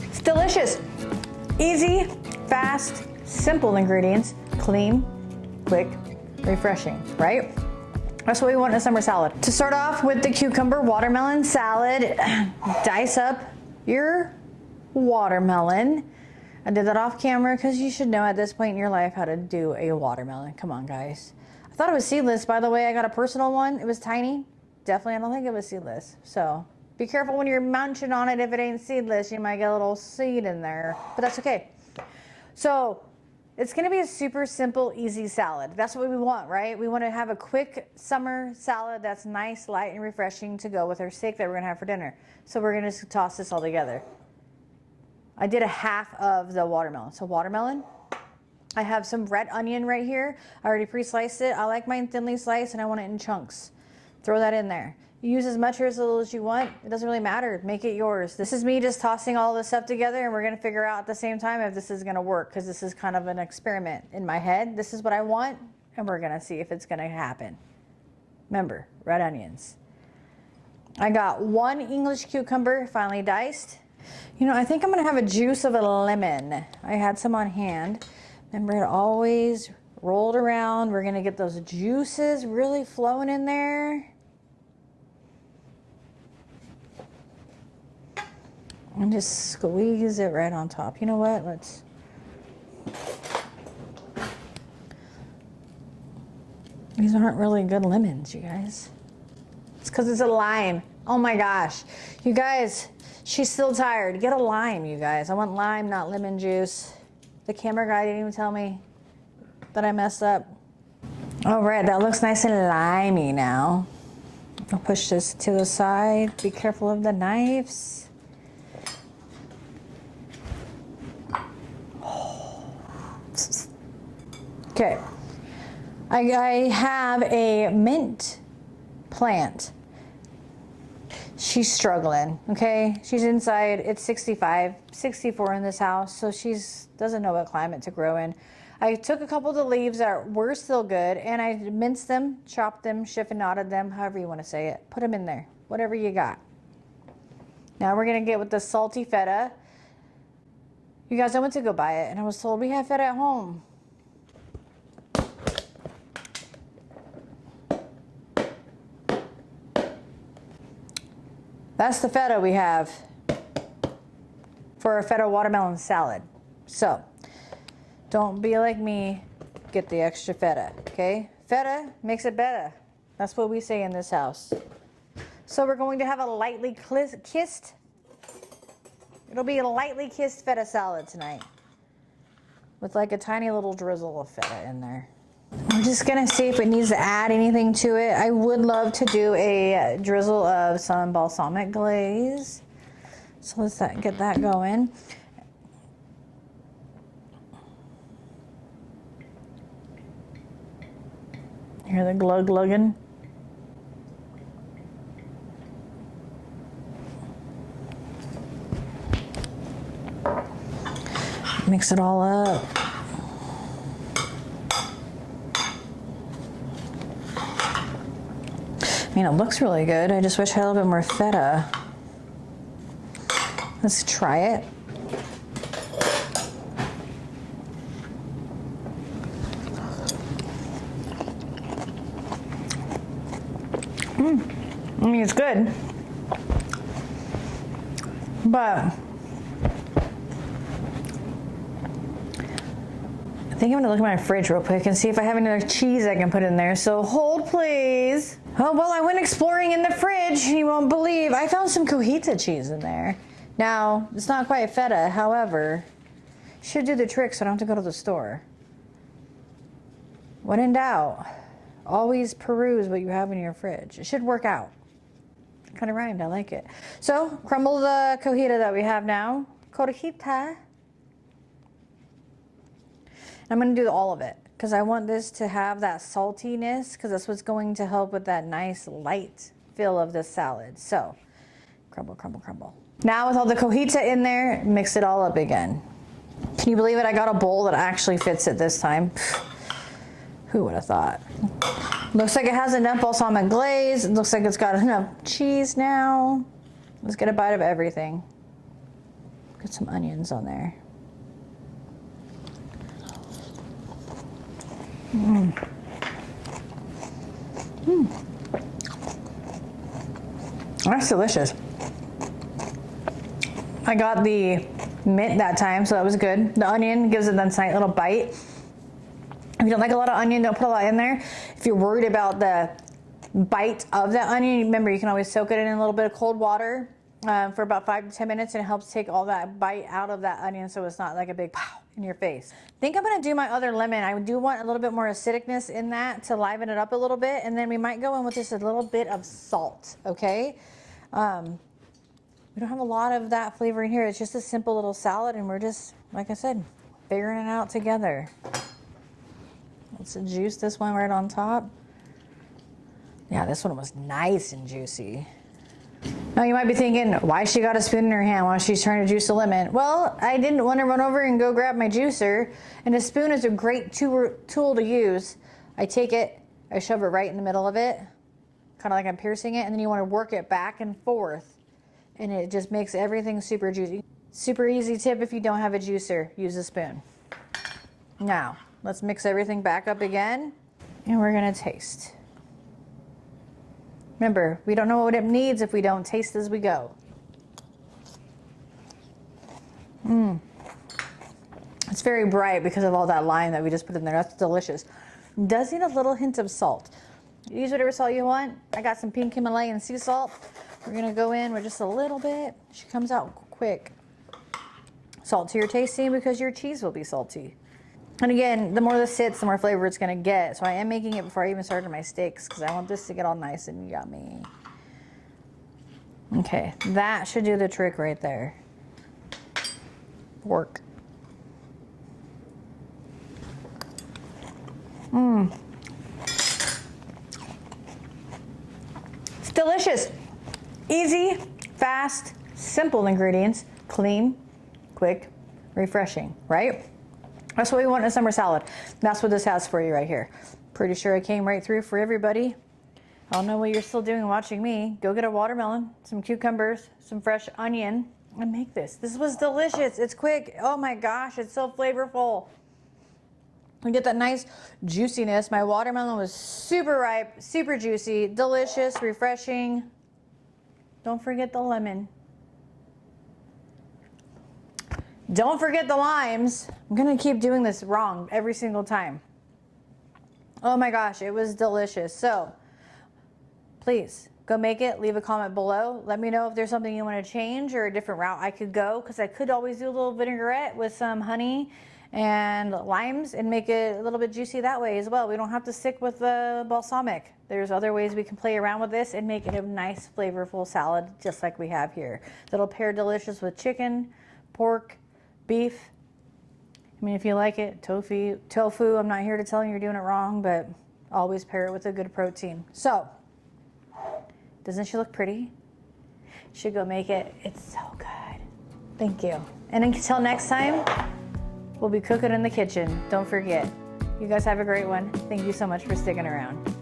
It's delicious. Easy, fast, simple ingredients, clean, quick, refreshing, right? That's what we want in a summer salad. To start off with the cucumber watermelon salad, dice up your watermelon. I did that off camera because you should know at this point in your life how to do a watermelon. Come on, guys. I thought it was seedless, by the way. I got a personal one. It was tiny. Definitely, I don't think it was seedless. So be careful when you're munching on it. If it ain't seedless, you might get a little seed in there, but that's okay. So it's gonna be a super simple, easy salad. That's what we want, right? We wanna have a quick summer salad that's nice, light, and refreshing to go with our steak that we're gonna have for dinner. So we're gonna toss this all together. I did a half of the watermelon. So watermelon, I have some red onion right here. I already pre-sliced it. I like mine thinly sliced and I want it in chunks. Throw that in there. You use as much or as little as you want. It doesn't really matter. Make it yours. This is me just tossing all this stuff together, and we're gonna figure out at the same time if this is gonna work, because this is kind of an experiment in my head. This is what I want, and we're gonna see if it's gonna happen. Remember, red onions. I got 1 English cucumber finely diced. You know, I think I'm gonna have a juice of a lemon. I had some on hand. Remember, it always rolled around. We're gonna get those juices really flowing in there. And just squeeze it right on top. You know what? Let's. These aren't really good lemons, you guys. It's because it's a lime. Oh my gosh. You guys, she's still tired. Get a lime, you guys. I want lime, not lemon juice. The camera guy didn't even tell me that I messed up. All right, that looks nice and limey now. I'll push this to the side. Be careful of the knives. Okay, I have a mint plant. She's struggling, okay? She's inside. It's 65, 64 in this house, so she's doesn't know what climate to grow in. I took a couple of the leaves that were still good, and I minced them, chopped them, chiffonaded them, however you want to say it. Put them in there, whatever you got. Now we're gonna get with the salty feta. You guys, I went to go buy it, and I was told we have feta at home. That's the feta we have for a feta watermelon salad. So, don't be like me, get the extra feta, okay? Feta makes it better. That's what we say in this house. So we're going to have a lightly kissed, it'll be a lightly kissed feta salad tonight with like a tiny little drizzle of feta in there. I'm just gonna see if it needs to add anything to it. I would love to do a drizzle of some balsamic glaze. So let's get that going. Hear the glug-glugging? Mix it all up. I mean, it looks really good. I just wish I had a little bit more feta. Let's try it. I mean, it's good. But I think I'm gonna look at my fridge real quick and see if I have any other cheese I can put in there. So hold please. Oh, well, I went exploring in the fridge. You won't believe. I found some Cotija cheese in there. Now, it's not quite feta. However, should do the trick so I don't have to go to the store. When in doubt, always peruse what you have in your fridge. It should work out. Kind of rhymed. I like it. So, crumble the Cotija that we have now. Cotija. I'm going to do all of it because I want this to have that saltiness because that's what's going to help with that nice light feel of the salad. So, crumble, crumble, crumble. Now with all the Cotija in there, mix it all up again. Can you believe it? I got a bowl that actually fits it this time. Who would have thought? Looks like it has enough balsamic glaze. It looks like it's got enough cheese now. Let's get a bite of everything. Get some onions on there. That's delicious. I got the mint that time, so that was good. The onion gives it that nice little bite. If you don't like a lot of onion, don't put a lot in there. If you're worried about the bite of that onion, remember you can always soak it in a little bit of cold water for about 5 to 10 minutes, and it helps take all that bite out of that onion so it's not like a big pow in your face. I think I'm gonna do my other lemon. I do want a little bit more acidicness in that to liven it up a little bit, and then we might go in with just a little bit of salt, okay? We don't have a lot of that flavor in here. It's just a simple little salad, and we're just, like I said, figuring it out together. Let's juice this one right on top. Yeah, this one was nice and juicy. Now you might be thinking, why she got a spoon in her hand while she's trying to juice a lemon? Well, I didn't want to run over and go grab my juicer, and a spoon is a great tool to use. I take it, I shove it right in the middle of it, kind of like I'm piercing it, and then you want to work it back and forth, and it just makes everything super juicy. Super easy tip if you don't have a juicer, use a spoon. Now, let's mix everything back up again, and we're gonna taste. Remember, we don't know what it needs if we don't taste as we go. It's very bright because of all that lime that we just put in there. That's delicious. It does need a little hint of salt. Use whatever salt you want. I got some pink Himalayan sea salt. We're gonna go in with just a little bit. She comes out quick. Salt to your tasting because your cheese will be salty. And again, the more this sits, the more flavor it's gonna get. So I am making it before I even started my steaks because I want this to get all nice and yummy. Okay, that should do the trick right there. Work. It's delicious. Easy, fast, simple ingredients, clean, quick, refreshing, right? That's what we want in a summer salad. That's what this has for you right here. Pretty sure I came right through for everybody. I don't know what you're still doing watching me. Go get a watermelon, some cucumbers, some fresh onion, and make this. This was delicious. It's quick. Oh my gosh, it's so flavorful. You get that nice juiciness. My watermelon was super ripe, super juicy, delicious, refreshing. Don't forget the lemon. Don't forget the limes. I'm gonna keep doing this wrong every single time. Oh my gosh, it was delicious. So please go make it. Leave a comment below. Let me know if there's something you want to change or a different route I could go, because I could always do a little vinaigrette with some honey and limes and make it a little bit juicy that way as well. We don't have to stick with the balsamic. There's other ways we can play around with this and make it a nice flavorful salad just like we have here. That'll pair delicious with chicken, pork, beef. I mean, if you like it, tofu. I'm not here to tell you you're doing it wrong, but always pair it with a good protein. So, doesn't she look pretty? You should go make it. It's so good. Thank you. And until next time, we'll be cooking in the kitchen. Don't forget. You guys have a great one. Thank you so much for sticking around.